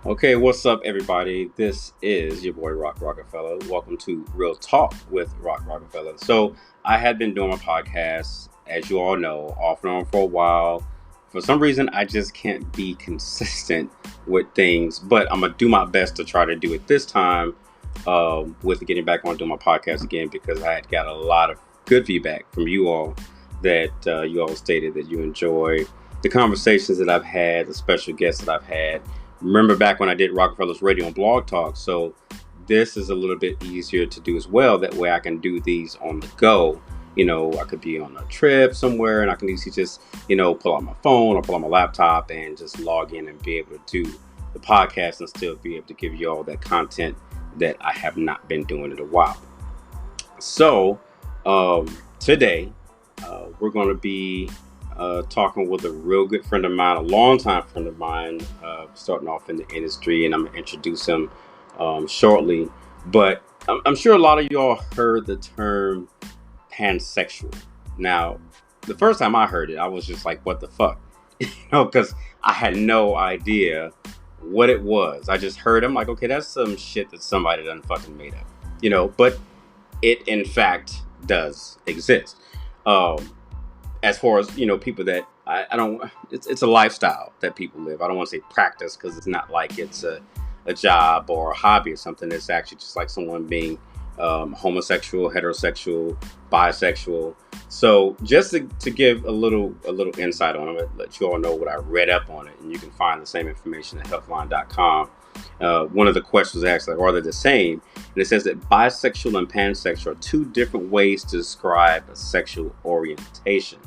Okay, what's up, everybody? This is your boy Rock Rockefeller. Welcome to Real Talk with Rock Rockefeller. So, I had been doing my podcast, as you all know, off and on for a while. For some reason, I just can't be consistent with things, but I'm gonna do my best to try to do it this time. With getting back on doing my podcast again, because I had got a lot of good feedback from you all that you all stated that you enjoy the conversations that I've had, the special guests that I've had. Remember back when I did Rockefeller's Radio and Blog Talk, so this is a little bit easier to do as well. That way I can do these on the go. I could be on a trip somewhere and I can easily just, pull out my phone or pull out my laptop and just log in and be able to do the podcast and still be able to give you all that content that I have not been doing in a while. So today we're going to be talking with a real good friend of mine, a longtime friend of mine, starting off in the industry, and I'm going to introduce him shortly. But I'm sure a lot of y'all heard the term pansexual. Now, the first time I heard it, I was just like, what the fuck? Because I had no idea what it was. I just heard him like, okay, that's some shit that somebody done fucking made up. But it in fact does exist. As far as, people that I don't, it's a lifestyle that people live. I don't want to say practice because it's not like it's a job or a hobby or something. It's actually just like someone being homosexual, heterosexual, bisexual. So just to give a little insight on it, let you all know what I read up on it, and you can find the same information at healthline.com. One of the questions asked, like, are they the same? And it says that bisexual and pansexual are two different ways to describe a sexual orientation.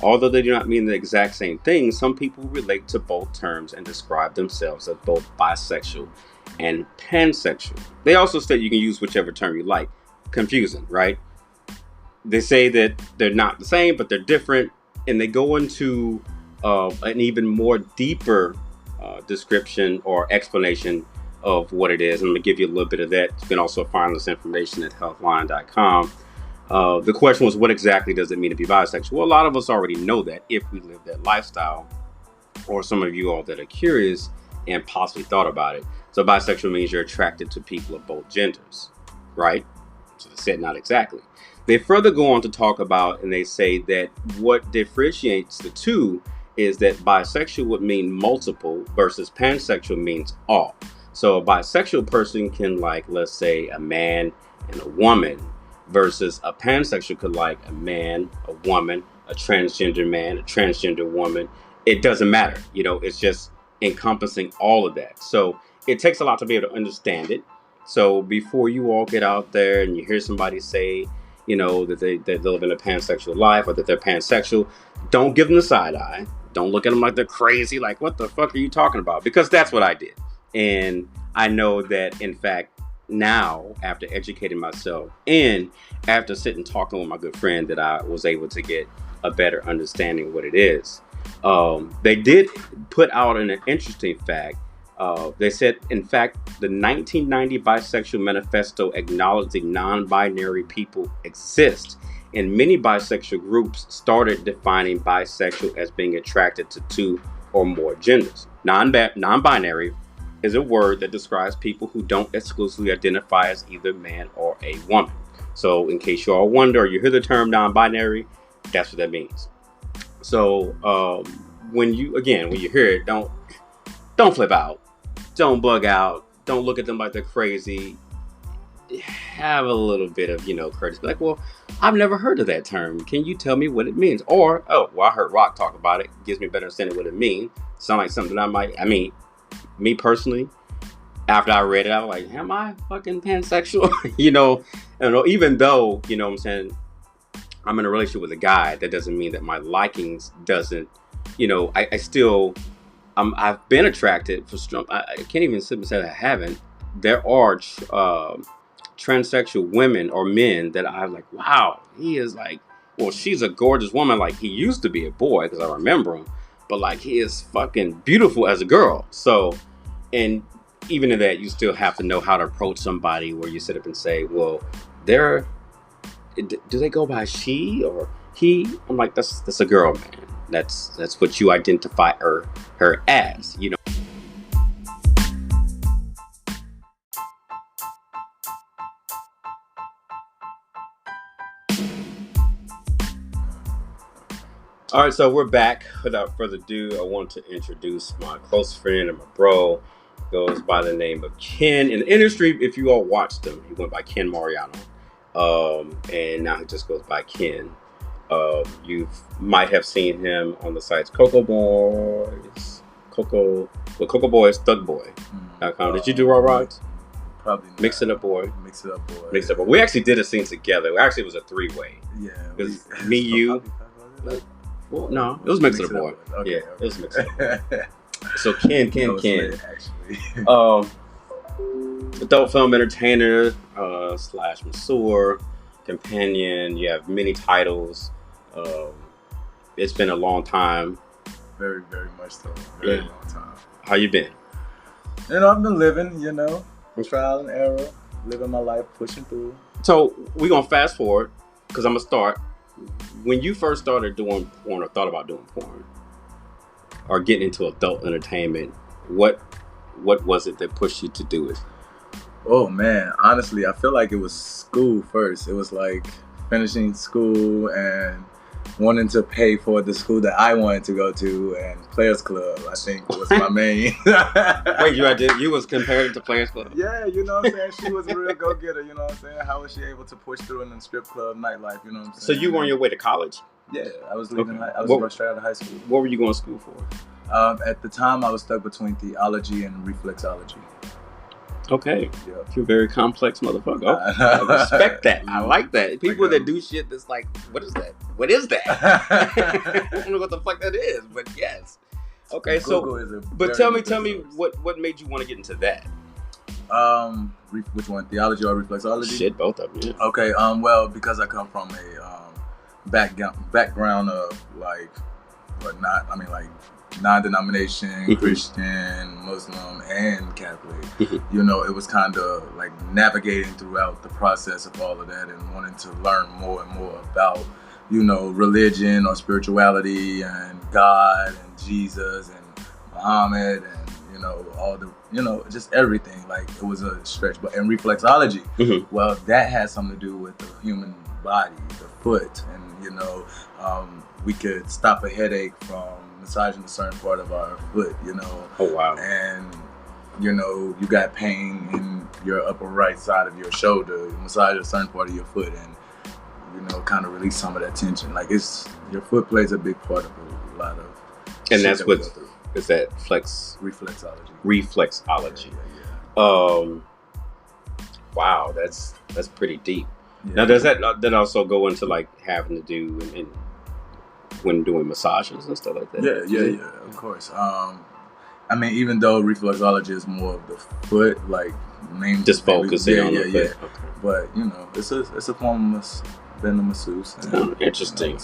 Although they do not mean the exact same thing, some people relate to both terms and describe themselves as both bisexual and pansexual. They also state you can use whichever term you like. Confusing, right? They say that they're not the same, but they're different, and they go into an even more deeper description or explanation of what it is. I'm going to give you a little bit of that. You can also find this information at healthline.com. The question was, what exactly does it mean to be bisexual? Well, a lot of us already know that if we live that lifestyle, or some of you all that are curious and possibly thought about it. So bisexual means you're attracted to people of both genders, right? So they said not exactly. They further go on to talk about, and they say that what differentiates the two is that bisexual would mean multiple versus pansexual means all. So a bisexual person can like, let's say, a man and a woman, versus a pansexual could like a man, a woman, a transgender man, a transgender woman. It doesn't matter. It's just encompassing all of that. So it takes a lot to be able to understand it. So before you all get out there and you hear somebody say, that they live in a pansexual life or that they're pansexual, don't give them the side eye. Don't look at them like they're crazy. Like, what the fuck are you talking about? Because that's what I did. And I know that, in fact, now, after educating myself and after sitting talking with my good friend, that I was able to get a better understanding of what it is. They did put out an interesting fact. They said, in fact, the 1990 Bisexual Manifesto acknowledging non-binary people exist, and many bisexual groups started defining bisexual as being attracted to two or more genders. Non-binary is a word that describes people who don't exclusively identify as either man or a woman. So in case you all wonder, or you hear the term non-binary, that's what that means. So when you hear it, don't flip out, don't bug out, don't look at them like they're crazy. Have a little bit of, courtesy. Be like, well, I've never heard of that term. Can you tell me what it means? Or, I heard Rock talk about it. Gives me a better understanding what it means. Sound like something me personally, after I read it, I was like, am I fucking pansexual? Even though, what I'm saying, I'm in a relationship with a guy, that doesn't mean that my likings doesn't, I still, I've been attracted for strong. I can't even sit and say I haven't. There are transsexual women or men that I'm like, wow, he is like, well, she's a gorgeous woman. Like, he used to be a boy because I remember him, but like, he is fucking beautiful as a girl. So, and even in that, you still have to know how to approach somebody where you sit up and say, well, do they go by she or he? I'm like, that's a girl, man. That's what you identify her as, All right, so we're back. Without further ado, I want to introduce my close friend and my bro. Goes by the name of Ken. In the industry, if you all watched him, he went by Ken Mariano. And now he just goes by Ken. You might have seen him on the sites Cocoa Boys, Cocoa Boys, Thugboy.com. Did you do Raw Rods? Probably not. Mix It Up Boy. Mix It Up Boy. Mix It Up Boy. We actually did a scene together. Actually, it was a 3-way. Yeah. Because me, you. Well, no, it was Mix It Up Boy. Okay, yeah, okay. It was Mix It Up Boy. So Ken. Actually. Adult film entertainer / masseur, companion. You have many titles. It's been a long time. Very, very much so. Very long time. How you been? I've been living, trial and error, living my life, pushing through. So we're gonna fast forward because I'm gonna start. When you first started doing porn or thought about doing porn or getting into adult entertainment, what was it that pushed you to do it? Oh man, honestly, I feel like it was school first. It was like finishing school and wanting to pay for the school that I wanted to go to, and Players Club, I think, was my main. Wait, you was compared to Players Club? Yeah, you know what I'm saying? She was a real go-getter, you know what I'm saying? How was she able to push through in the strip club nightlife, you know what I'm saying? So you were on your way to college? Yeah, I was leaving. Okay. I was going straight out of high school. What were you going to school for? At the time, I was stuck between theology and reflexology. Okay. Yeah. You're a very complex motherfucker. I respect that. I like that. People that do shit that's like, what is that? What is that? I don't know what the fuck that is, but yes. Okay, but tell me what made you want to get into that? Which one? Theology or reflexology? Shit, both of them. Yeah. Okay. Well, because I come from a background of non-denomination, Christian, Muslim, and Catholic. It was kind of like navigating throughout the process of all of that and wanting to learn more and more about, religion or spirituality and God and Jesus and Muhammad and, all the, just everything. Like, it was a stretch. But in reflexology, well, that has something to do with the human body, the foot, and, we could stop a headache from massaging a certain part of our foot, Oh, wow. And, you got pain in your upper right side of your shoulder, you massage a certain part of your foot and, kind of release some of that tension. Like, your foot plays a big part of a lot of and that's what, is that reflexology. Reflexology. Yeah. Wow, that's pretty deep. Yeah. Now, does that also go into like having to do and when doing massages and stuff like that? Yeah, of course. Even though reflexology is more of the foot, like main just focusing on the foot. Yeah. Okay. But it's a form of being a masseuse. Interesting.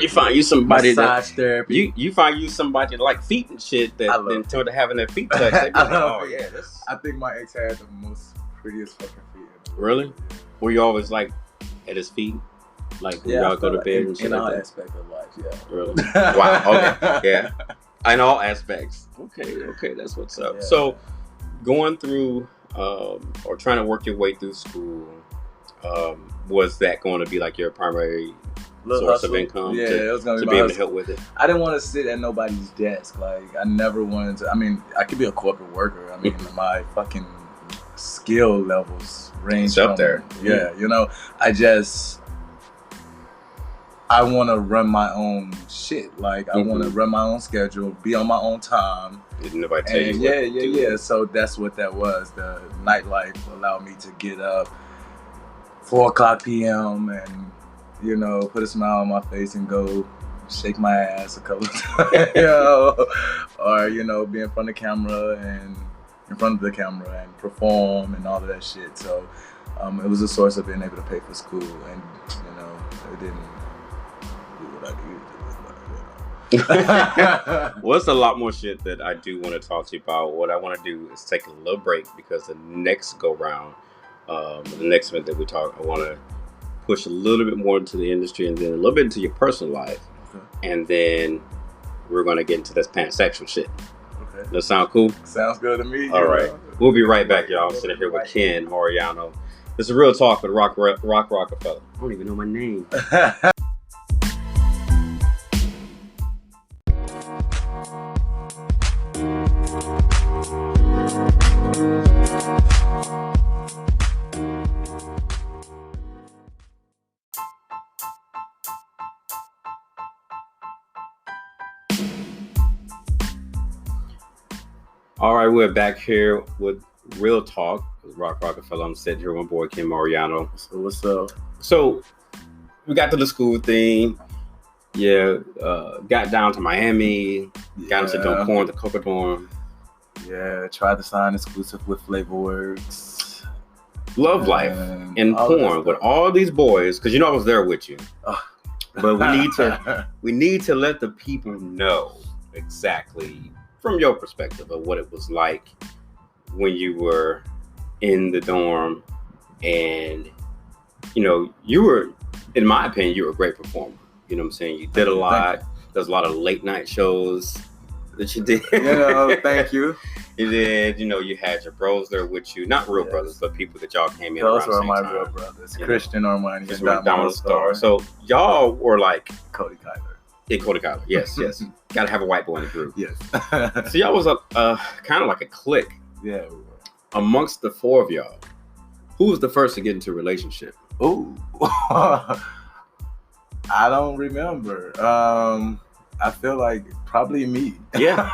You find you somebody massage therapy. You find you somebody like feet and shit that then turned to having their feet touched. They be like, oh yeah, I think my ex had the most prettiest fucking feet. Really? Were you always like at his feet? Like when y'all go to bed and shit in like all that? aspects of life, yeah. Really? Wow. Okay. Yeah. In all aspects. Okay. That's what's up. Yeah. So, going through or trying to work your way through school, was that going to be like your primary source of income? Yeah, it was going to be be able hustle. to help with it. I didn't want to sit at nobody's desk. Like, I never wanted to. I could be a corporate worker. My fucking skill levels range up there. Yeah, I want to run my own shit. Like, I want to run my own schedule, be on my own time. Didn't nobody tell you? Yeah. So that's what that was. The nightlife allowed me to get up 4:00 p.m. and, put a smile on my face and go shake my ass a couple of times, or, be in front of the camera and perform and all of that shit. So it was a source of being able to pay for school, and, it didn't. Well, it's a lot more shit that I do want to talk to you about. What I want to do is take a little break because the next go round, the next event that we talk, I want to push a little bit more into the industry and then a little bit into your personal life. Okay. And then we're going to get into this pansexual shit. Okay. Does that sound cool? Sounds good to me. All right. We'll be right back, y'all. I'm sitting here with Ken Mariano. This is Real Talk with Rock Rockefeller. I don't even know my name. All right, we're back here with Real Talk with Rock Rockefeller. I'm sitting here with my boy Ken Mariano. So what's up? So we got to the school thing. Yeah, got down to Miami. Got into the porn, the Coca dorm. Yeah, tried to sign exclusive with Flavorworks. Love life and porn with all these boys, because you know I was there with you. But we need to let the people know exactly from your perspective of what it was like when you were in the dorm, and you were, in my opinion, you were a great performer. You know what I'm saying? You did a lot. There's a lot of late night shows that you did. Thank you. You did. You had your bros there with you. Not real brothers, but people that y'all came in Those around were the same my time. real brothers. Christian Armani and Domino Star. So y'all were like Cody Kyler. Yeah, Cody Kyler. Yes. Got to have a white boy in the group. Yes. So y'all was kind of like a clique. Yeah, we were. Amongst the four of y'all, who was the first to get into a relationship? Ooh. I don't remember. I feel like probably me. Yeah.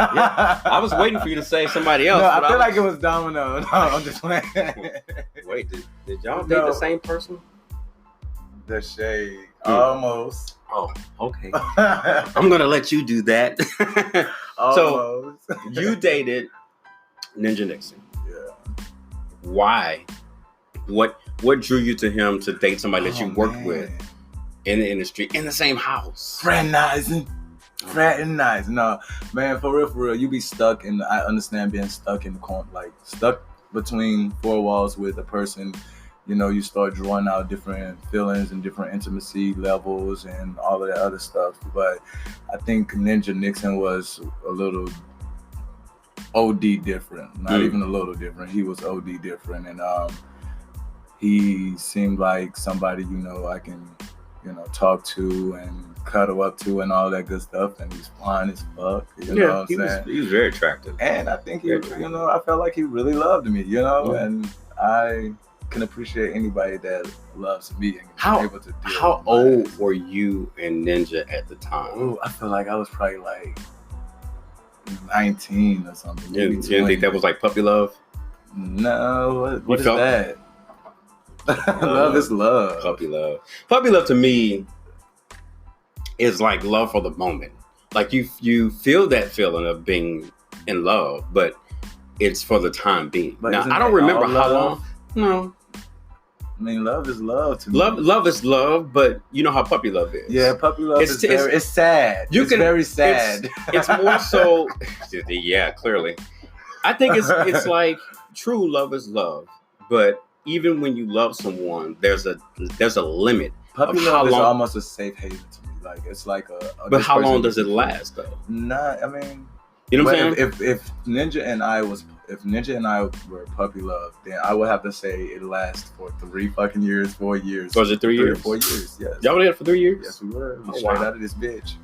I was waiting for you to say somebody else. No, I feel like it was Domino. No, I'm just playing. Wait, did y'all date the same person? The shade. Almost. Oh, okay. I'm going to let you do that. Almost. So, you dated Ninja Nixon. Yeah. Why? What drew you to him to date somebody that you worked with in the industry, in the same house? Fraternizing. No, man, for real, you be stuck in I understand being stuck in the corner, like stuck between four walls with a person. You start drawing out different feelings and different intimacy levels and all of that other stuff. But I think Ninja Nixon was a little OD different. Not even a little different. He was OD different. And he seemed like somebody, I can, talk to and cuddle up to and all that good stuff. And he's fine as fuck. You know what I'm saying? He was very attractive. And I think I felt like he really loved me, and I can appreciate anybody that loves me and is able to do it. How old were you and Ninja at the time? Ooh, I feel like I was probably like 19 or something. You didn't think that was like puppy love? No, what is that? Love is love. Puppy love. Puppy love to me is like love for the moment. Like you feel that feeling of being in love, but it's for the time being. But now I don't remember how long. No. I mean, love is love to me. Love is love, but you know how puppy love is. Yeah, puppy love it's sad. It's very sad. It's more so. Yeah, clearly. I think it's like true love is love, but even when you love someone, there's a limit. Puppy love is almost a safe haven to me. Like it's like a. But how long does it last, though? I mean, you know what I'm saying? If Ninja and I were puppy love, then I would have to say it lasts for 3 years, 4 years. Was it 3 years? 3 or 4 years, yes. Y'all were there for 3 years? Yes, we were. Straight out of this bitch.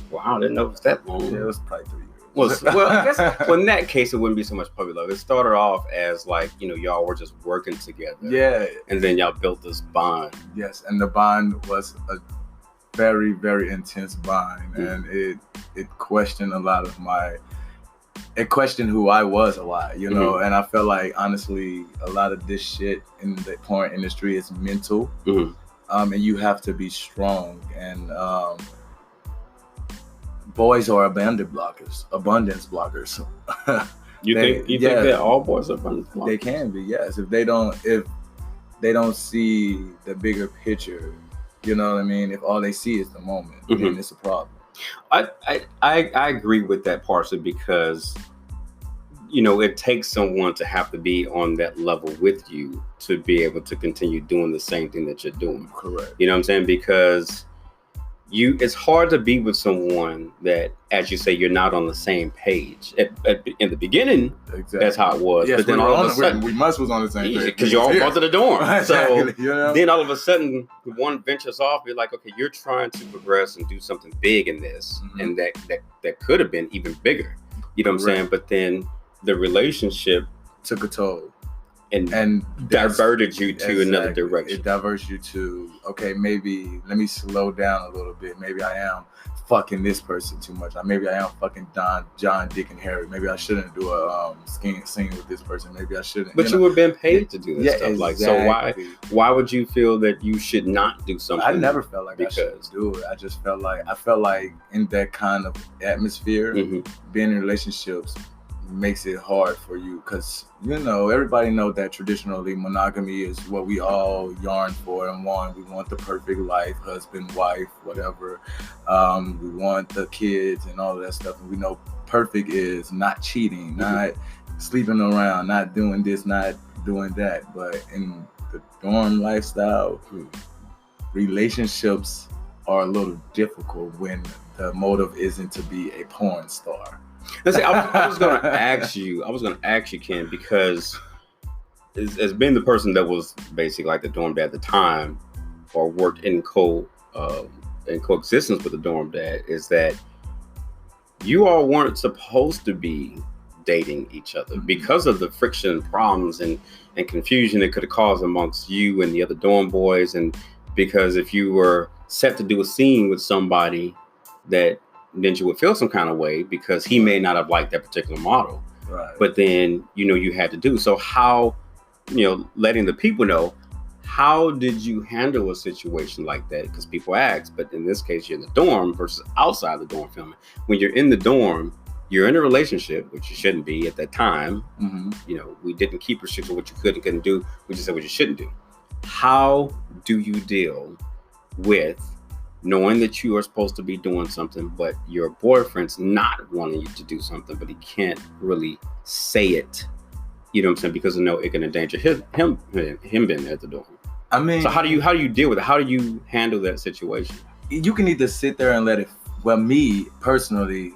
Wow, I didn't know it was that long. Yeah, it was probably 3 years. Well, I guess in that case, it wouldn't be so much puppy love. It started off as like, y'all were just working together. Yeah. And then y'all built this bond. Yes, and the bond was a very, very intense bond. And it questioned a lot of it questioned who I was a lot, and I felt like, honestly, a lot of this shit in the porn industry is mental, and you have to be strong, and boys are abundance blockers. You think that all boys are abundance blockers? They can be, yes. If they don't see the bigger picture, you know what I mean? If all they see is the moment, then it's a problem. I agree with that partially because it takes someone to have to be on that level with you to be able to continue doing the same thing that you're doing. Correct. You know what I'm saying? Because it's hard to be with someone that, as you say, you're not on the same page. In the beginning, exactly. That's how it was. Yes, but then all of a sudden, we was on the same page because you're all part of the dorm. Exactly, so then all of a sudden, one ventures off. You're like, okay, you're trying to progress and do something big in this, and that could have been even bigger. You know what I'm saying? But then the relationship took a toll. and diverted you to another direction. It diverts you to, okay, maybe let me slow down a little bit. Maybe I am fucking this person too much. Maybe I am fucking John, Dick, and Harry. Maybe I shouldn't do a scene with this person. Maybe I shouldn't. But you were being paid to do this stuff. Exactly. Like, so why would you feel that you should not do something? I never felt like I should do it. I just felt like in that kind of atmosphere, being in relationships makes it hard for you, because everybody know that traditionally monogamy is what we all yearn for and want. We want the perfect life, husband, wife, whatever. We want the kids and all of that stuff, and we know perfect is not cheating, not sleeping around, not doing this, not doing that. But in the dorm lifestyle, relationships are a little difficult when the motive isn't to be a porn star. Let's say, I was going to ask you, Ken, because as being the person that was basically like the dorm dad at the time, or worked in coexistence with the dorm dad, is that you all weren't supposed to be dating each other because of the friction, problems, and confusion it could have caused amongst you and the other dorm boys, and because if you were set to do a scene with somebody, that then you would feel some kind of way because he may not have liked that particular model. Right. But then, you had to do. So how, letting the people know, how did you handle a situation like that? Because people ask, but in this case, you're in the dorm versus outside the dorm filming. When you're in the dorm, you're in a relationship, which you shouldn't be at that time. We didn't keep restrictions what you could and couldn't do. We just said what you shouldn't do. How do you deal with knowing that you are supposed to be doing something, but your boyfriend's not wanting you to do something, but he can't really say it? You know what I'm saying? Because it can endanger him being at the door. I mean, so how do you deal with it? How do you handle that situation? You can either sit there and let it. Well, me personally,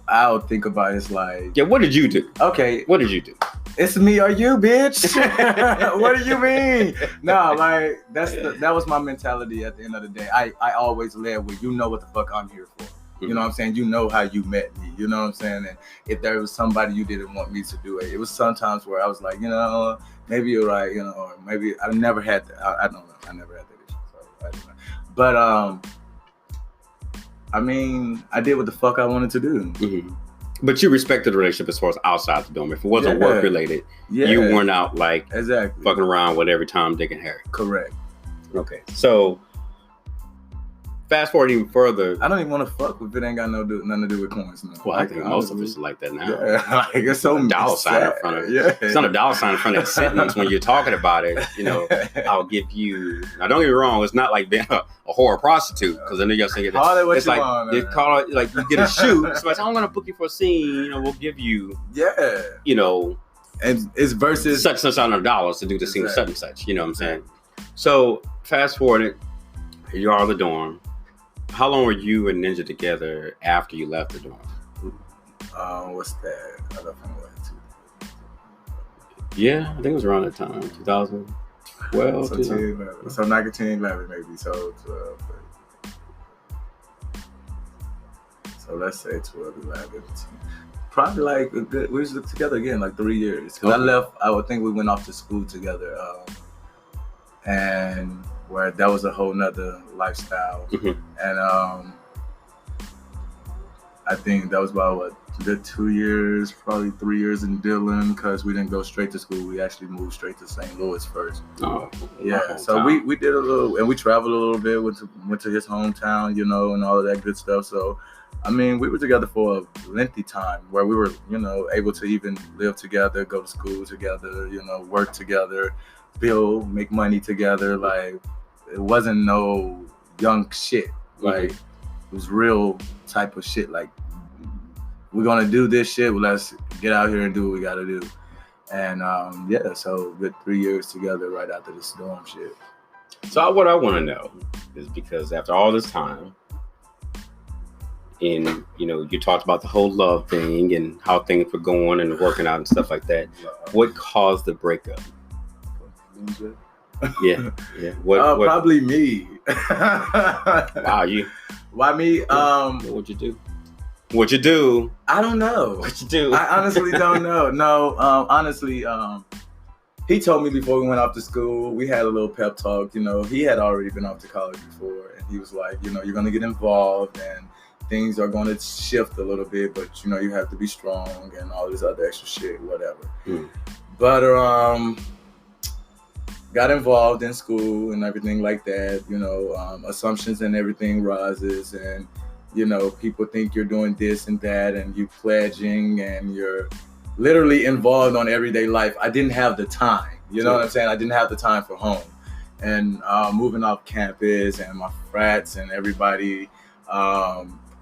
I'll think about it. It's like, yeah, what did you do? Okay, what did you do? It's me or you, bitch. What do you mean? No, like that was my mentality at the end of the day. I always led with, what the fuck I'm here for. You know what I'm saying? You know how you met me. You know what I'm saying? And if there was somebody you didn't want me to do it was sometimes where I was like, maybe you're right, or maybe I never had that. I don't know. I never had that issue. So I don't know. But I mean, I did what the fuck I wanted to do. But you respected the relationship as far as outside the dorm. If it wasn't work related, you weren't out like fucking around with every Tom, Dick, and Harry. Correct. Okay. So fast forward even further. I don't even want to fuck if it ain't got nothing to do with coins. No. Well, I think most of us are like that now. Yeah, like it's so a dollar sign in front of it. Yeah. It's not a dollar sign in front of that sentence when you're talking about it. I'll give you. Now, don't get me wrong. It's not like being a whore prostitute, because I know y'all saying it. It's like they call it like you get a shoot. So I'm gonna book you for a scene. We'll give you. Yeah. And it's versus such amount of dollars to do the scene with such and such. You know what I'm saying? So fast forward it. You are in the dorm. How long were you and Ninja together after you left the dorm? What's that? I left him Yeah, I think it was around that time, 2012. So 1911 maybe. So 12. So let's say 12, 11, 10. Probably like we was together again like 3 years. Because I left. I would think we went off to school together, and where that was a whole nother lifestyle. And I think that was about 2 years, probably 3 years in Dillon, because we didn't go straight to school. We actually moved straight to St. Louis first. So we did a little, and we traveled a little bit, went to his hometown, and all of that good stuff. So I mean, we were together for a lengthy time where we were, able to even live together, go to school together, work together, build, make money together. Like, it wasn't no young shit. Like, it was real type of shit. Like, we're gonna do this shit. Well, let's get out here and do what we gotta do. And so good 3 years together right after this dorm shit. So what I want to know is, because after all this time, and you talked about the whole love thing and how things were going and working out and stuff like that. What caused the breakup? Yeah. What? Probably me. Wow, you. Why me? What'd you do? What'd you do? I don't know. What you do? I honestly don't know. No, honestly, he told me before we went off to school, we had a little pep talk. You know, he had already been off to college before, and he was like, you know, you're gonna get involved and things are gonna shift a little bit, but you know, you have to be strong and all this other extra shit, whatever. But got involved in school and everything like that. You know, assumptions and everything rises, and you know, people think you're doing this and that, and you pledging, and you're literally involved on everyday life. I didn't have the time. You know what I'm saying? I didn't have the time for home. And moving off campus and my frats and everybody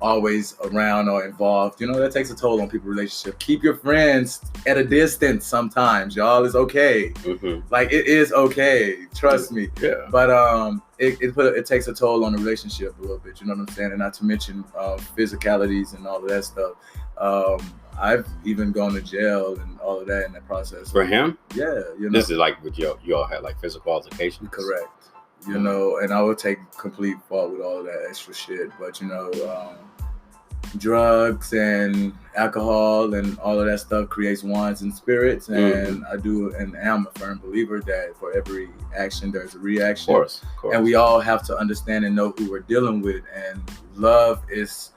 always around or involved, you know, that takes a toll on people's relationship. Keep your friends at a distance sometimes, y'all. It's okay. Like, it is okay. Trust me. Yeah. But it takes a toll on the relationship a little bit, you know what I'm saying? And not to mention physicalities and all of that stuff. I've even gone to jail and all of that in that process. For him? Yeah. You know? This is like with you all had like physical altercations? Correct. You know, and I would take complete fault with all of that extra shit. But, you know, drugs and alcohol and all of that stuff creates wines and spirits. And I do and am a firm believer that for every action, there's a reaction. Of course. And we all have to understand and know who we're dealing with. And love is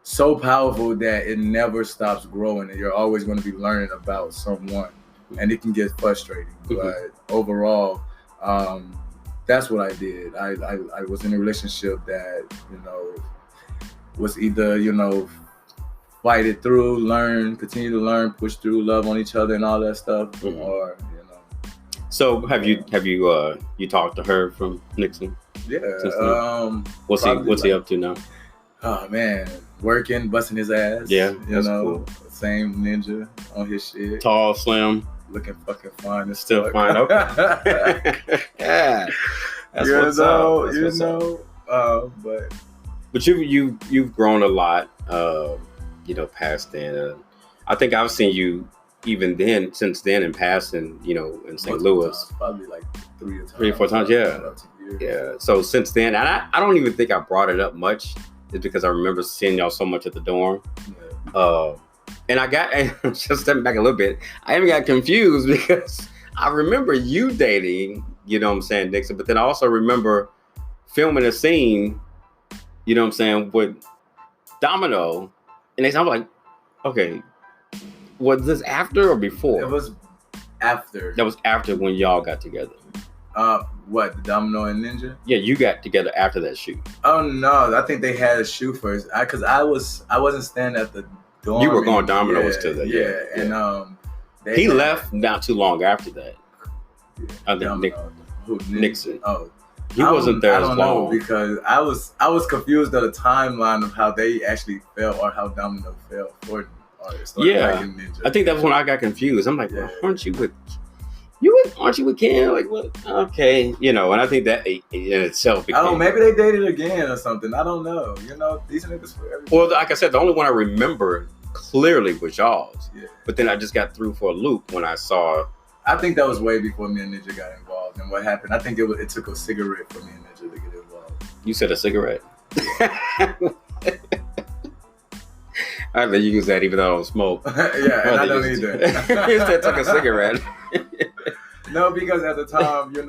so powerful that it never stops growing, and you're always going to be learning about someone, and it can get frustrating. But overall, that's what I did. I was in a relationship that, you know, was either, you know, fight it through, learn, continue to learn, push through, love on each other and all that stuff, or, you know. So have you talked to her from Nixon? Yeah. What's he up to now? Oh man, working, busting his ass. Yeah, you know, cool. Same ninja on his shit. Tall, slim, looking fucking fine. And still fine. Okay. Yeah, that's what's up. That's but you've grown a lot. You know, past then. I think I've seen you even then, since then, in passing. You know, in St. Louis, probably like 3 or 4 times. Yeah, yeah. So since then, and I don't even think I brought it up much. It's because I remember seeing y'all so much at the dorm. Yeah. And just stepping back a little bit, I even got confused because I remember you dating, you know what I'm saying, Dixon, but then I also remember filming a scene, you know what I'm saying, with Domino. And I'm like, okay, was this after or before? It was after. That was after when y'all got together. What, the Domino and Ninja? Yeah, you got together after that shoot. Oh no, I think they had a shoot first. Because I wasn't standing at the dorm. You were going Domino was still there. Yeah. And he left not too long after that. Yeah, Nixon. Oh, he wasn't there as long. I don't know, because I was confused of the timeline of how they actually felt or how Domino felt for artists. Like, yeah, like Ninja. I think that was when I got confused. I'm like, well, aren't you with Ken? Like, what? Okay, you know, and I think that in itself became... Oh, maybe they dated again or something. I don't know. You know, these niggas for everything. Well, like I said, the only one I remember clearly was y'all's. Yeah. But then I just got through for a loop when I saw... I think that was way before me and Ninja got involved. And what happened, I think it took a cigarette for me and Ninja to get involved. You said a cigarette? I think you use that even though I don't smoke. Yeah, and I don't either. You said took a cigarette. No, because at the time, you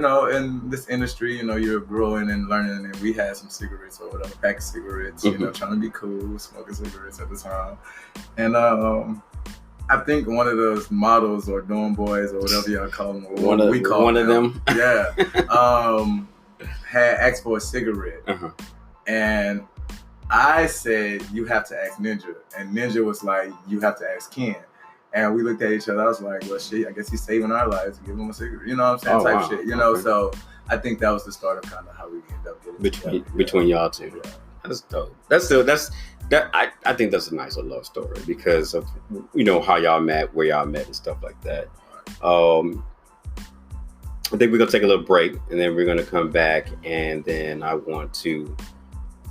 know, in this industry, you know, you're growing and learning, and we had some cigarettes or whatever, pack of cigarettes, you know, trying to be cool, smoking cigarettes at the time. And I think one of those models or dorm boys or whatever y'all call them, or one of them, yeah, had asked for a cigarette. And I said, you have to ask Ninja. And Ninja was like, you have to ask Ken. And we looked at each other. I was like, well, shit, I guess he's saving our lives. Give him a cigarette. You know what I'm saying? Shit. You know, so I think that was the start of kind of how we ended up getting between y'all two. Yeah. That's dope. I think that's a nice little love story because of, you know, how y'all met, where y'all met and stuff like that. I think we're going to take a little break and then we're going to come back, and then I want to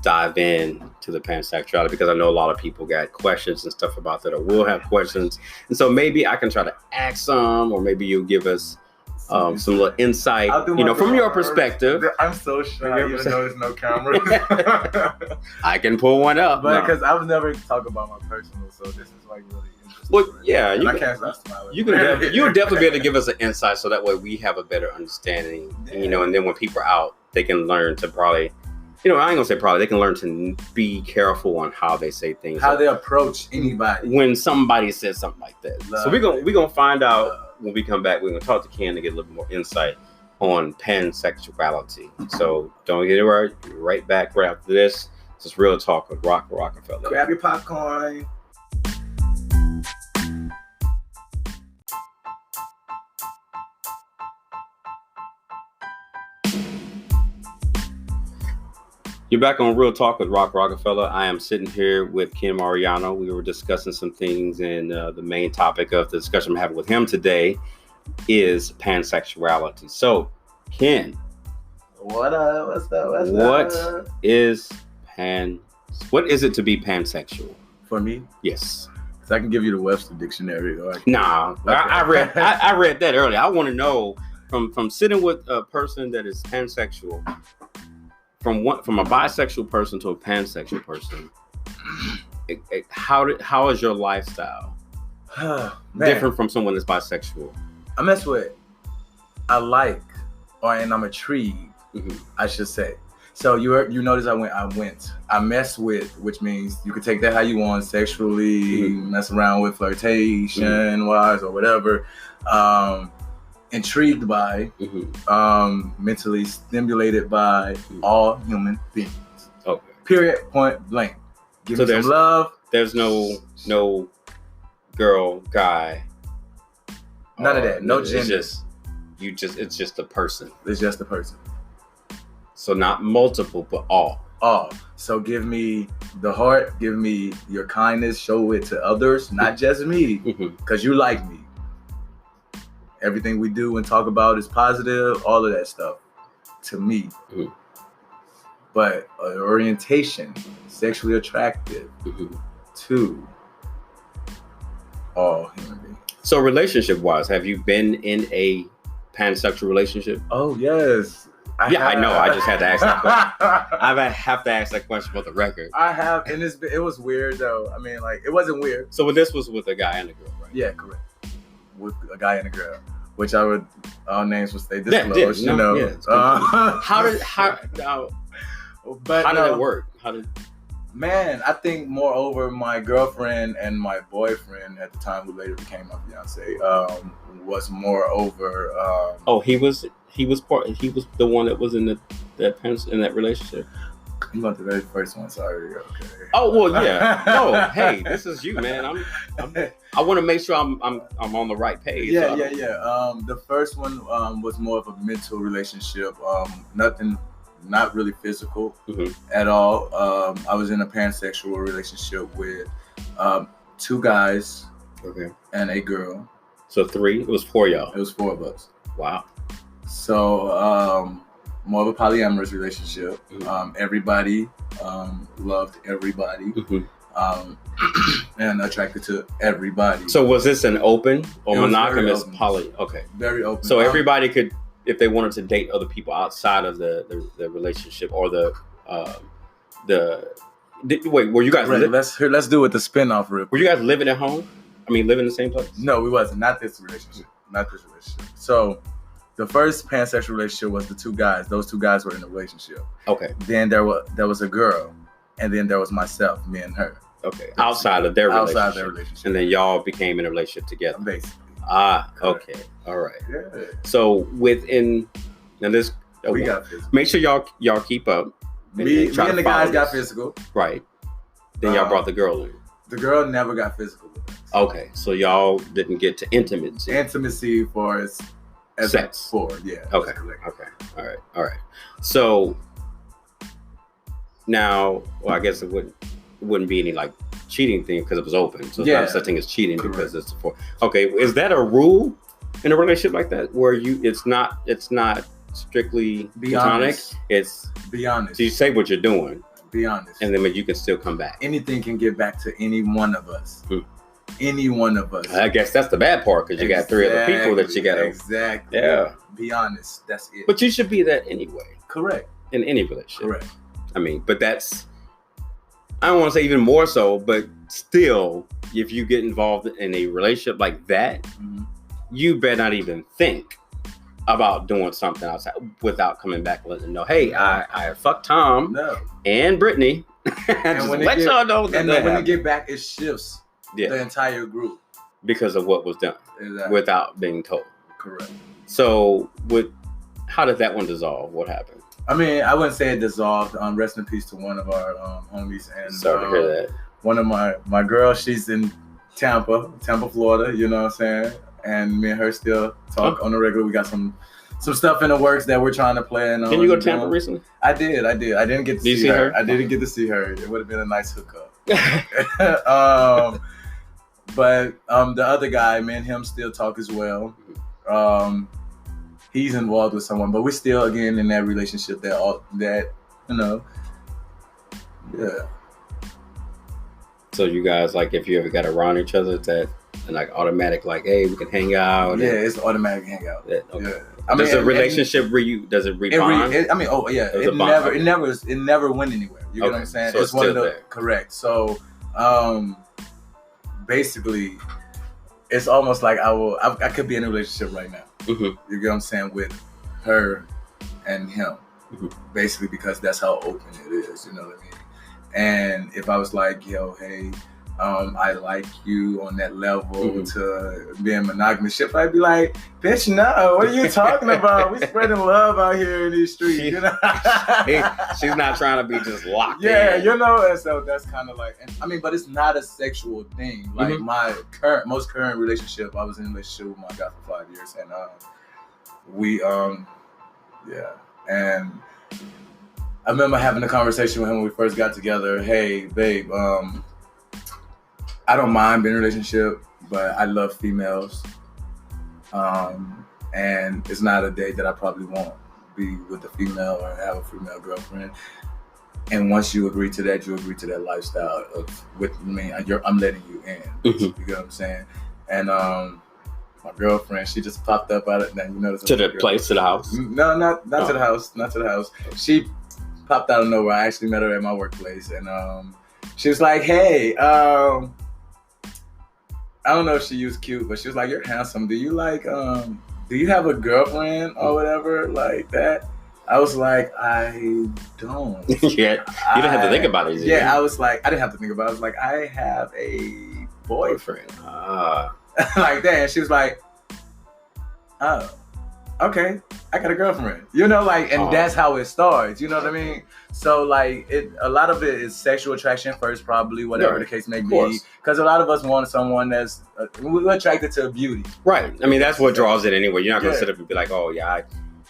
dive in to the pansexuality because I know a lot of people got questions and stuff about that, or will have questions. And so maybe I can try to ask some, or maybe you'll give us some little insight, you know, from your perspective. I'm so shy, even though there's no camera. I can pull one up. But because I would never talk about my personal, so this is like really interesting. Well, yeah, and I can't stop smiling. You'll definitely be able to give us an insight, so that way we have a better understanding. Yeah. And then when people are out, they can learn to probably, I ain't gonna say probably, they can learn to be careful on how they say things, how they approach anybody when somebody says something like that. So we're gonna find out when we come back. We're gonna talk to Ken to get a little more insight on pansexuality. So don't get it right back right after this. This is Real Talk with Rockefeller. Grab your popcorn. You're back on Real Talk with Rockefeller. I am sitting here with Ken Mariano. We were discussing some things, and the main topic of the discussion I'm having with him today is pansexuality. So, Ken, what up? What's up? What is it to be pansexual? For me? Yes. So I can give you the Webster dictionary. Nah, okay. I read that earlier. I want to know from sitting with a person that is pansexual, from a bisexual person to a pansexual person, how is your lifestyle different from someone that's bisexual? I mess with, and I'm intrigued, I should say. So you notice I mess with, which means you could take that how you want, sexually, mess around with, flirtation wise or whatever. Intrigued by, mentally stimulated by all human beings. Okay. Period. Point blank. Give me some love. There's no girl, guy. None of that. No gender. It's just a person. It's just a person. So not multiple, but all. All. So give me the heart. Give me your kindness. Show it to others, not just me, because you like me. Everything we do and talk about is positive, all of that stuff, to me. But orientation, sexually attractive to all human beings. So relationship-wise, have you been in a pansexual relationship? Oh, yes. I know. I just had to ask that question. I have to ask that question for the record. I have, and it was weird, though. I mean, it wasn't weird. So this was with a guy and a girl, right? Yeah, correct. With a guy and a girl, which our names would stay disclosed, How did it work? Man, I think moreover, my girlfriend and my boyfriend at the time, who later became my fiance, was moreover. He was the one that was in that relationship. You want the very first one? Sorry. Okay. Oh well, yeah. No, hey, this is you, man. I want to make sure I'm on the right page. Yeah. The first one was more of a mental relationship. Not really physical at all. I was in a pansexual relationship with 2 guys, and a girl. So 3. It was 4 y'all. It was 4 of us. Wow. So more of a polyamorous relationship. Everybody loved everybody, and attracted to everybody. So was this an open or monogamous poly? Okay. Very open. So everybody could, if they wanted to date other people outside of the relationship or wait, were you guys? Let's do it. The spinoff real quick. Were you guys living at home? I mean, living in the same place? No, we wasn't. Not this relationship. So the first pansexual relationship was the 2 guys. Those 2 guys were in a relationship. Okay. Then there was a girl, and then there was myself, me and her. Okay. Outside of their relationship. And then y'all became in a relationship together. Basically. Correct. Okay. All right. Yeah. So now this, we got physical. Make sure y'all keep up. Me and the guys got physical. Right. Then y'all brought the girl in. The girl never got physical with us. Okay. So y'all didn't get to intimacy. Intimacy for as sex. Yeah. Okay. All right. So now, well, I guess it wouldn't be any cheating thing because it was open. So it's not such thing as cheating. Correct. Because it's for. Okay. Is that a rule in a relationship like that where it's not strictly platonic? It's be honest. So you say what you're doing. Be honest. And then you can still come back. Anything can get back to any one of us. Any one of us. I guess that's the bad part because you got 3 other people that you got to. Exactly. Yeah. Be honest. That's it. But you should be that anyway. Correct. In any relationship. Correct. I mean, but that's, I don't want to say even more so, but still, if you get involved in a relationship like that, you better not even think about doing something outside without coming back and letting them know, hey, I fucked Tom and Brittany. And when let y'all know that. And when they get back, it shifts the entire group. Because of what was done without being told. Correct. So how did that one dissolve? What happened? I mean, I wouldn't say it dissolved. Rest in peace to one of our homies. And sorry to hear that. One of my girls, she's in Tampa, Florida, you know what I'm saying? And me and her still talk on the regular. We got some stuff in the works that we're trying to plan on. Did you go to Tampa recently? I did. I didn't get to see her. I didn't get to see her. It would have been a nice hookup. But the other guy, me and him still talk as well. He's involved with someone, but we're still again in that relationship that you know. Yeah. So you guys, like, if you ever got around each other, that and like automatic, like, hey, we can hang out. Yeah, it's automatic hangout. Yeah. Okay. Yeah. Does the relationship does it rebond? It never went anywhere. You know what I'm saying? So it's one of the there. Correct. So basically, it's almost like I could be in a relationship right now. Mm-hmm. You get what I'm saying, with her and him, basically, because that's how open it is. You know what I mean? And if I was like, yo, hey, I like you on that level to being monogamous, I'd be like, bitch, no, what are you talking about? We spreading love out here in these streets, you know? She's not trying to be just locked in. Yeah, you know, and so that's kind of like, but it's not a sexual thing. Like my most current relationship, I was in a relationship with my guy for 5 years, and we, and I remember having a conversation with him when we first got together. Hey, babe, I don't mind being in a relationship, but I love females. And it's not a day that I probably won't be with a female or have a female girlfriend. And once you agree to that, you agree to that lifestyle with me. I'm letting you in. You get what I'm saying? And my girlfriend, she just popped up out of that. You know, to the place, to the house? No, not to the house. Not to the house. She popped out of nowhere. I actually met her at my workplace, and she was like, "Hey, I don't know if she used cute, but she was like, you're handsome. Do you have a girlfriend or whatever like that?" I was like, I don't. Yeah, you didn't have to think about it. Yeah, I was like, I didn't have to think about it. I was like, I have a boyfriend. Like that. And she was like, oh, okay, I got a girlfriend. You know, like, and that's how it starts. You know what I mean? So, like, a lot of it is sexual attraction first, probably, whatever the case may be. Because a lot of us want someone that's, we're attracted to beauty. Right. I mean, that's what draws it anyway. You're not going to sit up and be like, oh, yeah, I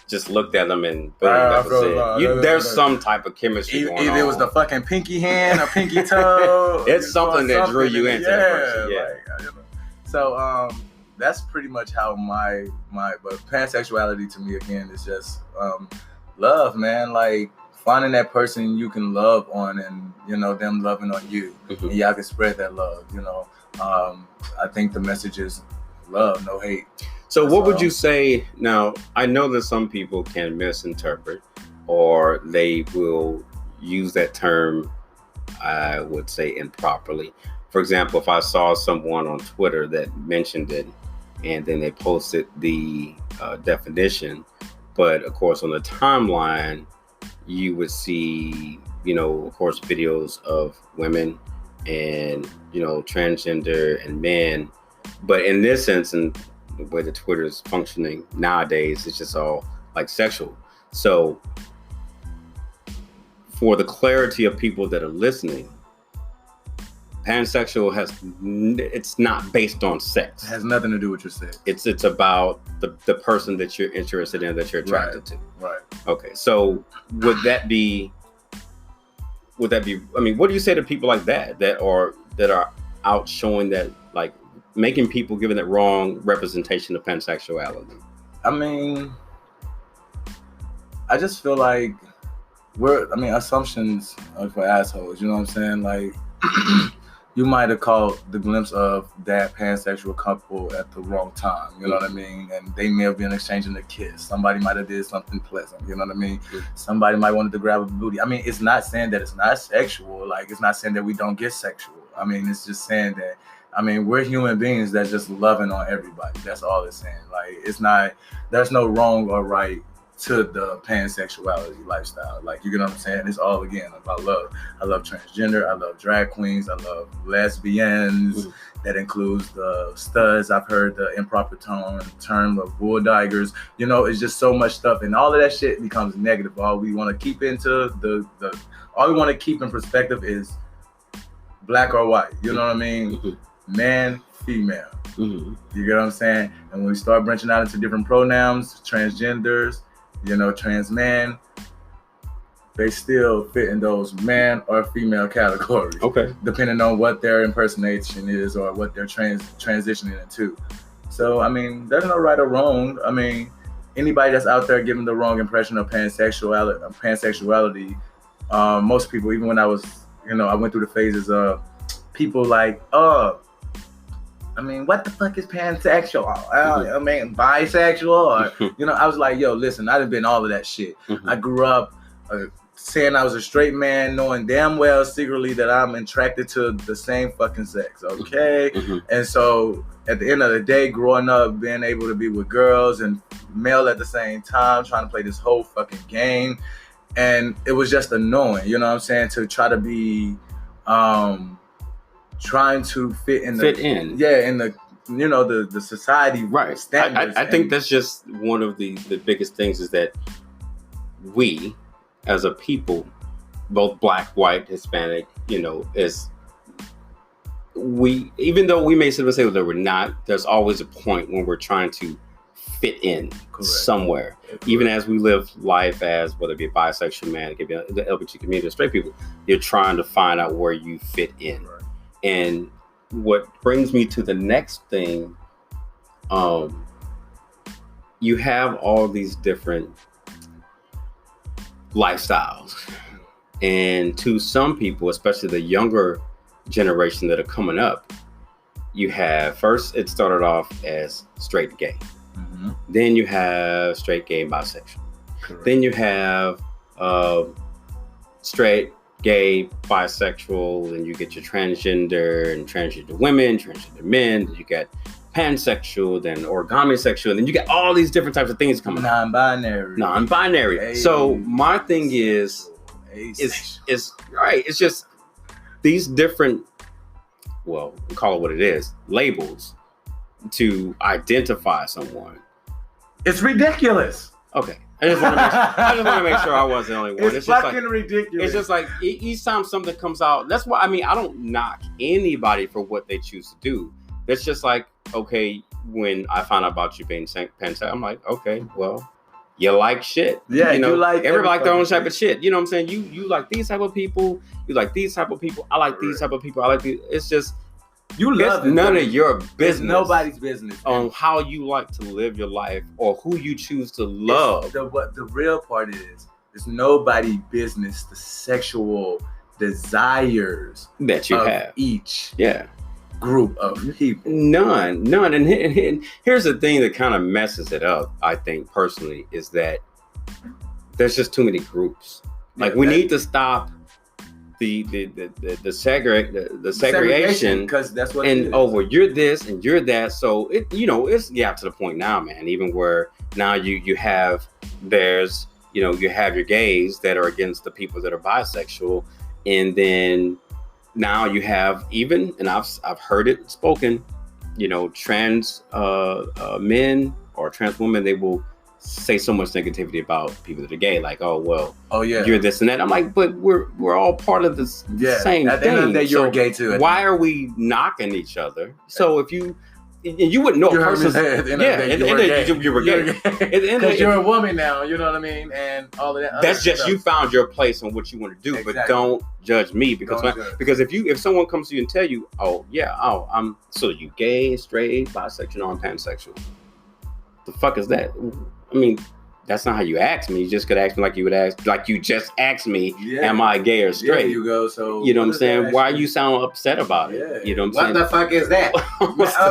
just looked at them and boom, that was it. There's some type of chemistry going on. Either it was the fucking pinky hand or pinky toe. It's something that drew you into the person. Yeah. Like, so, that's pretty much how but pansexuality to me, again, is just love, man. Like, finding that person you can love on, and, you know, them loving on you. And y'all can spread that love, you know. I think the message is love, no hate. So what would you say? Now, I know that some people can misinterpret, or they will use that term, I would say, improperly. For example, if I saw someone on Twitter that mentioned it, and then they posted the definition, but of course on the timeline, you would see, you know, of course, videos of women and, you know, transgender and men. But in this sense, and the way that Twitter is functioning nowadays, it's just all like sexual. So for the clarity of people that are listening, pansexual it's not based on sex. It has nothing to do with your sex. It's about the person that you're interested in, that you're attracted to. Right. Okay. So would that be, I mean, what do you say to people like that are out showing that, like, making people giving that wrong representation of pansexuality? I mean, I just feel like assumptions are for assholes, you know what I'm saying? Like, you might have caught the glimpse of that pansexual couple at the wrong time, you know what I mean? And they may have been exchanging a kiss. Somebody might have did something pleasant, you know what I mean? Somebody might wanted to grab a booty. I mean, it's not saying that it's not sexual. Like, it's not saying that we don't get sexual. I mean, it's just saying that I mean, we're human beings that's just loving on everybody. That's all it's saying. Like, it's not, there's no wrong or right to the pansexuality lifestyle. Like, you get what I'm saying? It's all, again, about love. I love transgender. I love drag queens. I love lesbians. Mm-hmm. That includes the studs. I've heard the improper term of bull daggers. You know, it's just so much stuff. And all of that shit becomes negative. All we want to keep into all we want to keep in perspective is black or white. You know what I mean? Mm-hmm. Man, female. Mm-hmm. You get what I'm saying? And when we start branching out into different pronouns, transgenders, you know, trans man, they still fit in those man or female categories. Okay. Depending on what their impersonation is or what they're transitioning into. So, I mean, there's no right or wrong. I mean, anybody that's out there giving the wrong impression of pansexuality, most people, even when I was, you know, I went through the phases of people like, oh, I mean, what the fuck is pansexual? I mean, bisexual? Or, you know, I was like, yo, listen, I done been all of that shit. Mm-hmm. I grew up saying I was a straight man, knowing damn well secretly that I'm attracted to the same fucking sex, okay? Mm-hmm. And so at the end of the day, growing up, being able to be with girls and male at the same time, trying to play this whole fucking game. And it was just annoying, you know what I'm saying, to try to be trying to fit in. Yeah, in the, you know, the society standards. I think that's just one of the biggest things is that we, as a people, both black, white, Hispanic, you know, even though we may say that we're not, there's always a point when we're trying to fit in somewhere. Correct. Even as we live life as, whether it be a bisexual man, it could be the LGBT community, or straight people, you're trying to find out where you fit in. Right. And what brings me to the next thing, you have all these different lifestyles, and to some people, especially the younger generation that are coming up, you have, first it started off as straight gay, mm-hmm. then you have straight gay and bisexual. Correct. Then you have straight gay, bisexual, and you get your transgender and transgender women, transgender men, then you get pansexual, then origami sexual, and then you get all these different types of things coming out. Non-binary. So my thing is right. It's just these different, well, we call it what it is, labels to identify someone. It's ridiculous. Okay. I just want to make sure I wasn't the only one. It's fucking ridiculous. It's just like each time something comes out. That's why, I mean, I don't knock anybody for what they choose to do. It's just like, okay, when I find out about you being pansexual, I'm like, okay, well, you like shit. Yeah, you know, like everybody like their own type of shit. You know what I'm saying? You like these type of people. You like these type of people. I like these type of people. I like these. It's just, you love it's none of your business. It's nobody's business on how you like to live your life or who you choose to love. What the real part is, it's nobody's business. The sexual desires that you have each group of people. None. And here's the thing that kind of messes it up, I think personally, is that there's just too many groups. Like we need to stop the segregation, because that's what and well, you're this and you're that. So it, you know, it's to the point now, man. Even where now you have there's, you know, you have your gays that are against the people that are bisexual, and then now you have even, and I've heard it spoken, you know, trans men or trans women, they will say so much negativity about people that are gay, like, oh yeah, you're this and that. I'm like, but we're all part of this same thing. At the end of the day, you're gay too. Why are we knocking each other? So if you wouldn't know a person's, you were gay because you're a woman now. You know what I mean, and all of that. That's just stuff. You found your place on what you want to do, but don't judge me because if someone comes to you and tell you, I'm so you gay, straight, bisexual, or pansexual, the fuck is that? I mean, that's not how you ask me. You just could ask me like you just asked me, am I gay or straight? There you go. So you know what I'm saying? Why you sound upset about it? Yeah. You know what I'm saying? What the fuck is that?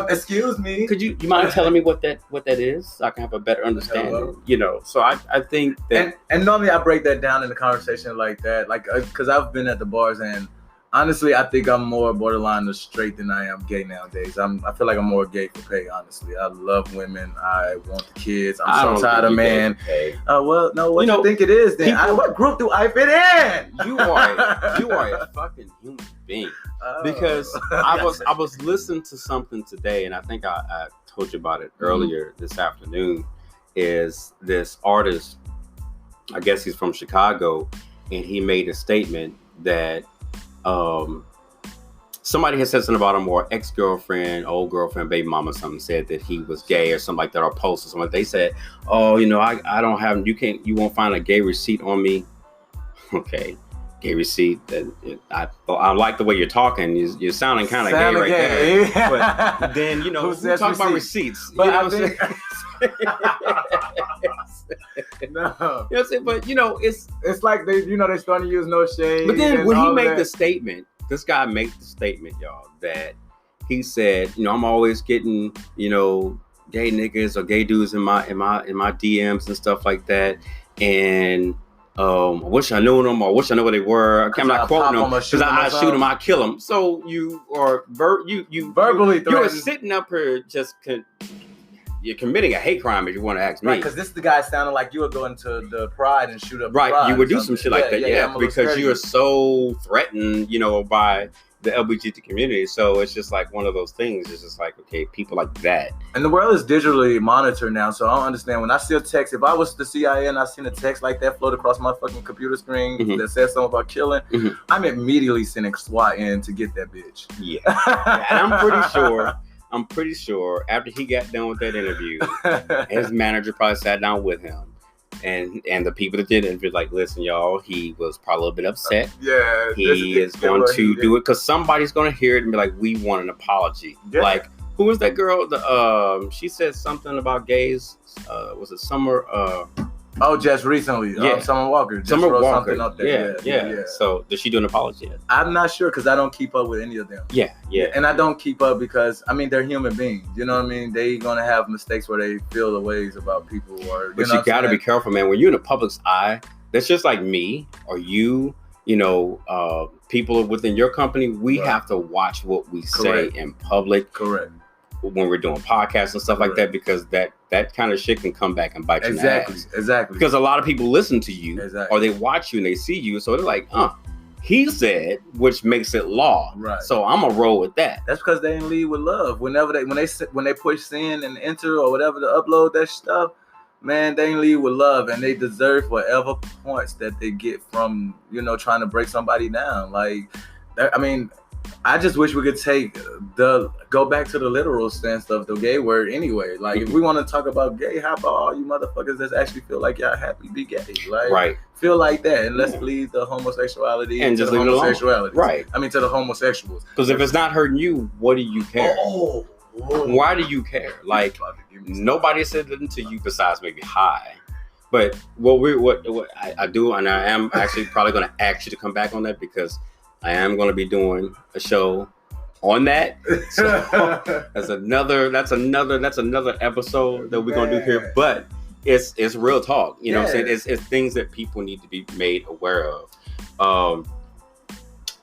Excuse me. Could you mind telling me what that is so I can have a better understanding? Hello? You know, so I think that, and normally I break that down in a conversation like that, like because I've been at the bars and Honestly, I think I'm more borderline the straight than I am gay nowadays. I feel like I'm more gay for pay, honestly. I love women. I want the kids. I'm so tired of men. Well, no, what you think it is then? What group do I fit in? You are a fucking human being. Because I was listening to something today, and I think I told you about it earlier this afternoon, is this artist, I guess he's from Chicago, and he made a statement that somebody had said something about him, or ex-girlfriend, old girlfriend, baby mama, something, said that he was gay or something like that, or post or something. They said, oh, I don't have, you won't find a gay receipt on me. Okay, gay receipt. I like the way you're talking. You're sounding kind of gay right there. But then, who talk about receipts? But I think... No. But it's like they're starting to use no shade. But then when he made the statement, this guy made the statement, y'all, that he said, I'm always getting, gay niggas or gay dudes in my DMs and stuff like that. And I wish I knew them, or I wish I knew where they were. I'm not quoting them because I shoot them, I kill them. So you are you verbally threatened. You're sitting up here just. You're committing a hate crime if you want to ask me. Right, because this the guy sounded like you would go into the Pride and shoot up. Right, you would do some shit like that, because you are so threatened, by the LGBT community. So it's just like one of those things. It's just like, okay, people like that. And the world is digitally monitored now, so I don't understand. When I see a text, if I was the CIA and I seen a text like that float across my fucking computer screen that says something about killing, I'm immediately sending SWAT in to get that bitch. Yeah. And I'm pretty sure after he got done with that interview, his manager probably sat down with him, and the people that did it were like, listen, y'all, he was probably a little bit upset. He is going to do it because somebody's going to hear it and be like, we want an apology. Yeah. Like, who was that girl? She said something about gays. Was it Summer? Just recently. Summer Walker. Summer Walker. Something up there. Yeah. So, did she do an apology yet? I'm not sure because I don't keep up with any of them. Yeah. And I don't keep up because, they're human beings. You know what I mean? They're going to have mistakes where they feel the ways about people. But you got to be careful, man. When you're in the public's eye, that's just like me or you, people within your company. We have to watch what we say in public. Correct. When we're doing podcasts and stuff like that, because that kind of shit can come back and bite you in the ass. Exactly. Because a lot of people listen to you or they watch you and they see you. So they're like, he said, which makes it law. Right. So I'm going to roll with that. That's because they didn't lead with love. When they push send and enter or whatever to upload that stuff, man, they didn't lead with love, and they deserve whatever points that they get from, trying to break somebody down. Like, I just wish we could go back to the literal sense of the gay word anyway. Like, if we want to talk about gay, how about all you motherfuckers that actually feel like y'all happy be gay? Like, feel like that, and let's leave the homosexuality and just leave it alone. Right. To the homosexuals. Because if it's not hurting you, what do you care? Why do you care? Like, nobody said nothing to you besides maybe hi. But what I do, and I am actually probably going to ask you to come back on that, because I am going to be doing a show on that. So that's another episode that we're going to do here. But it's real talk. You know what I'm saying? It's things that people need to be made aware of.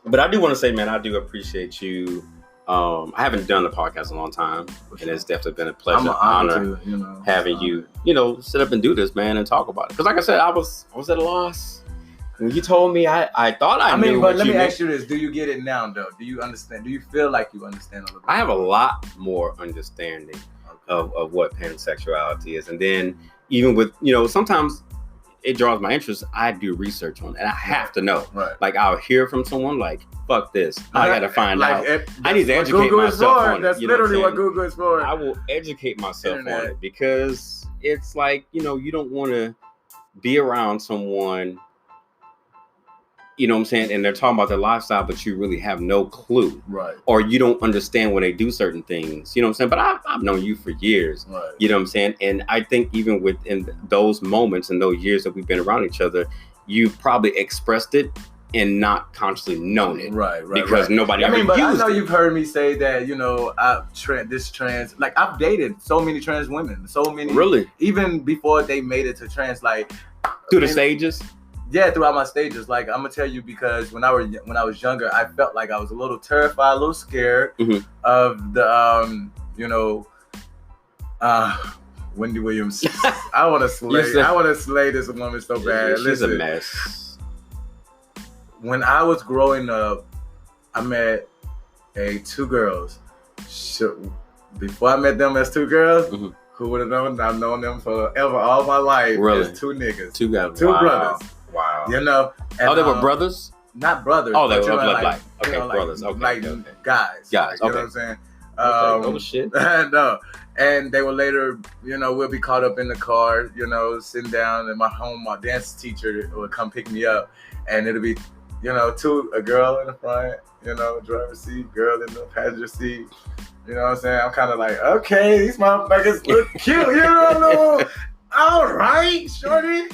But I do want to say, man, I do appreciate you. I haven't done the podcast in a long time, and it's definitely been a pleasure, honor having you, sit up and do this, man, and talk about it. Because like I said, I was at a loss. When you told me, I thought I knew. But let me ask you this: do you get it now, though? Do you understand? Do you feel like you understand a little bit? I have a lot more understanding of what pansexuality is, and then even with sometimes it draws my interest. I do research on it, and I have to know. Right. Like, I'll hear from someone like, "Fuck this! I got to find out." I need to educate myself on it. That's literally what Google is for. I will educate myself on it, because it's like you don't want to be around someone. You know what I'm saying? And they're talking about their lifestyle, but you really have no clue. Right. Or you don't understand when they do certain things. You know what I'm saying? But I've known you for years. Right. You know what I'm saying? And I think even within those moments and those years that we've been around each other, you've probably expressed it and not consciously known it. Right. Because nobody ever used it. I know you've heard me say that, like, I've dated so many trans women. So many. Really? Even before they made it to trans, like. Through the stages? Yeah, throughout my stages. Like, I'm gonna tell you, because when I was younger, I felt like I was a little terrified, a little scared of the Wendy Williams. I want to slay this woman so bad. She's a mess. When I was growing up, I met two girls. Before I met them as two girls, who would have known? I've known them forever, all my life. Really? As two niggas. Two guys. Two brothers. Wow. You know? And, they were brothers? Not brothers. Oh, they were like, okay, brothers. Okay. Like guys. Guys, okay. You know what I'm saying? Oh, shit. No. And they were later, we'll be caught up in the car, sitting down in my home. My dance teacher would come pick me up, and it'll be, a girl in the front, driver's seat, girl in the passenger seat. You know what I'm saying? I'm kind of like, okay, these motherfuckers look cute, all right, shorty.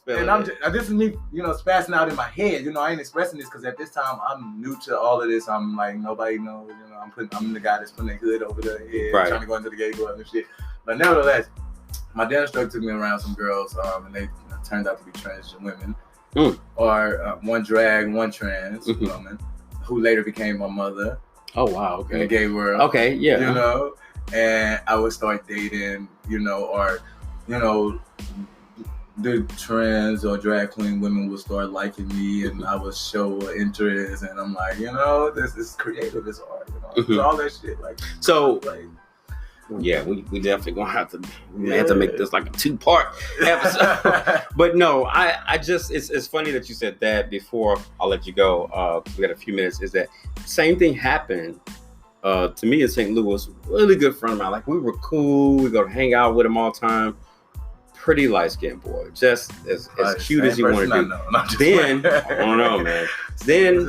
And this is me, spazzing out in my head. I ain't expressing this because at this time I'm new to all of this. I'm like, nobody knows. I'm the guy that's putting the hood over their head, trying to go into the gay club and shit. But nevertheless, my dad took me around some girls, and they turned out to be transgender women, or one drag, one trans woman, who later became my mother. Oh wow! Okay. In the gay world. Okay, yeah. And I would start dating, or the trans or drag queen women would start liking me, and I would show interest, and I'm like, this is creative, it's art, it's all that shit. Like, so, yeah, we definitely gonna have to make this like a 2-part episode. But no, I just it's funny that you said that. Before I'll let you go, we got a few minutes. Is that same thing happened to me in St. Louis? Really good friend of mine. Like, we were cool. We go hang out with him all the time. Pretty light-skinned boy, just as cute as you want to do. Then I don't know, man. Then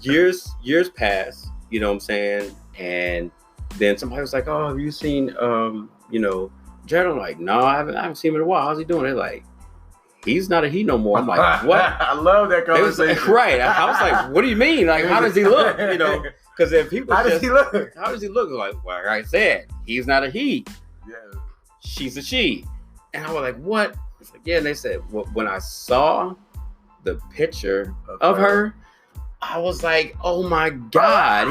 years pass. You know what I'm saying? And then somebody was like, "Oh, have you seen Jared?" I'm like, "No, I haven't seen him in a while. How's he doing?" They're like, "He's not a he no more." I'm like, "What?" I love that conversation. Right. I was like, "What do you mean? Like, how does he look?" Because then people, how does he look? Like, well, like I said, he's not a he. Yeah. She's a she. And I was like, "What?" It's like, yeah. And they said, well, when I saw the picture of her, I was like, "Oh my God,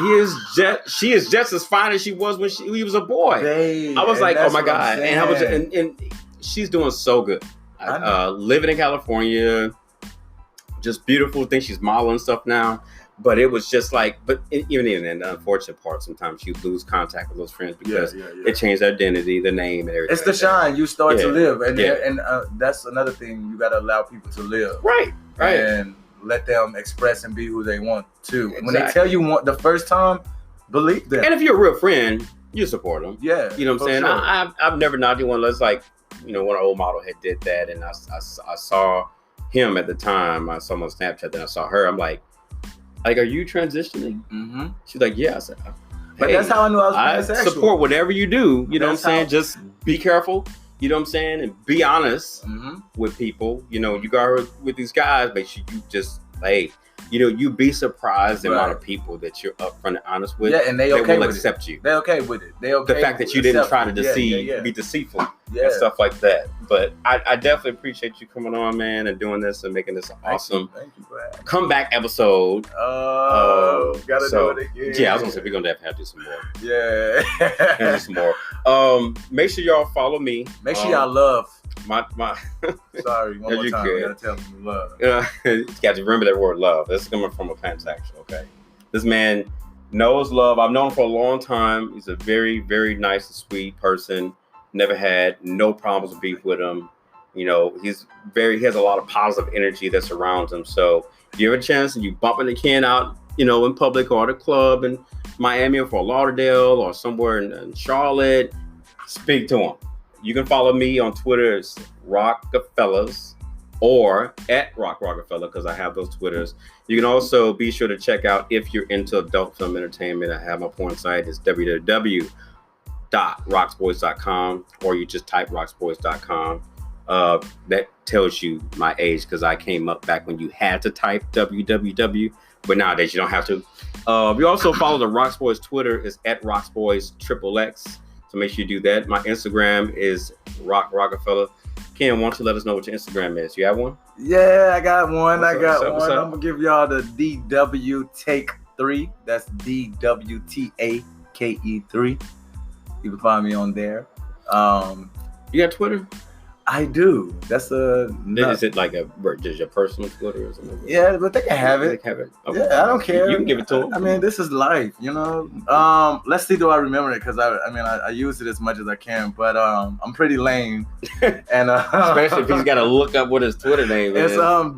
she is just as fine as she was when he was a boy." I was like, "Oh my God!" And I was, and she's doing so good. Living in California, just beautiful. I think she's modeling stuff now. But it was just like, even in the unfortunate part, sometimes you lose contact with those friends because it changed their identity, the name, and everything. It's the shine. You start to live, and that's another thing. You got to allow people to live, right, and let them express and be who they want to. Exactly. When they tell you the first time, believe them. And if you're a real friend, you support them. Yeah, you know what I'm saying. Sure. I've never knocked anyone. It's like, when an old model had did that, and I saw him at the time. I saw him on Snapchat, then I saw her. I'm like, are you transitioning? Mm-hmm. She's like, yeah. I said, hey, but that's how I knew I was pansexual. I support whatever you do. You know what I'm saying? Just be careful. You know what I'm saying? And be honest with people. You go with these guys, make sure you just, you'd be surprised the amount of people that you're upfront and honest with. Yeah, and they will accept you. They're okay with it. They okay. The fact that you didn't try to deceive, be deceitful, and stuff like that. But I definitely appreciate you coming on, man, and doing this and making this an awesome comeback episode. Gotta do it again. Yeah, I was gonna say we're gonna have to do some more. Yeah, do some more. Make sure y'all follow me. Make sure y'all love. My Sorry, one more time. You gotta tell them you love. You got to remember that word love. That's coming from a pansexual, okay? This man knows love. I've known him for a long time. He's a very, very nice and sweet person. Never had no problems with beef with him. He has a lot of positive energy that surrounds him. So if you have a chance and you bumping the Ken out, in public or at a club in Miami or Fort Lauderdale or somewhere in Charlotte, speak to him. You can follow me on Twitter. It's Rockefellas or at Rockefeller because I have those Twitters. You can also be sure to check out, if you're into adult film entertainment, I have my porn site. It's www.rocksboys.com, or you just type rocksboys.com. That tells you my age because I came up back when you had to type www, but nowadays you don't have to. We also follow the Rocksboys Twitter. It's at Rocksboys XXX. So make sure you do that. My Instagram is Rockefeller. Ken, why don't you let us know what your Instagram is? You have one? Yeah, I got one. What's up? I'm gonna give y'all the DW Take 3. That's DWTAKE3. You can find me on there. You got Twitter? I do. That's Is it like just your personal Twitter or something? Yeah, but they can have it. They can have it. Okay. Yeah, I don't care. You can give it to them. I mean, this is life, you know. Let's see, do I remember it? Because I use it as much as I can, but I'm pretty lame, and especially if he's got to look up what his Twitter name is. It's DEMARIUS.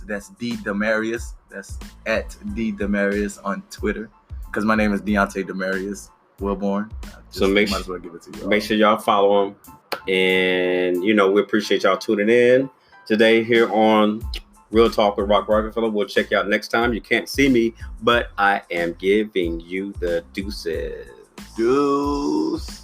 That's D Demarius. That's at D Demarius on Twitter. Because my name is Deontay Demarius Wilborn. So make sure y'all follow him. And, we appreciate y'all tuning in today here on Real Talk with Rock Rockefeller. We'll check you out next time. You can't see me, but I am giving you the deuces. Deuce.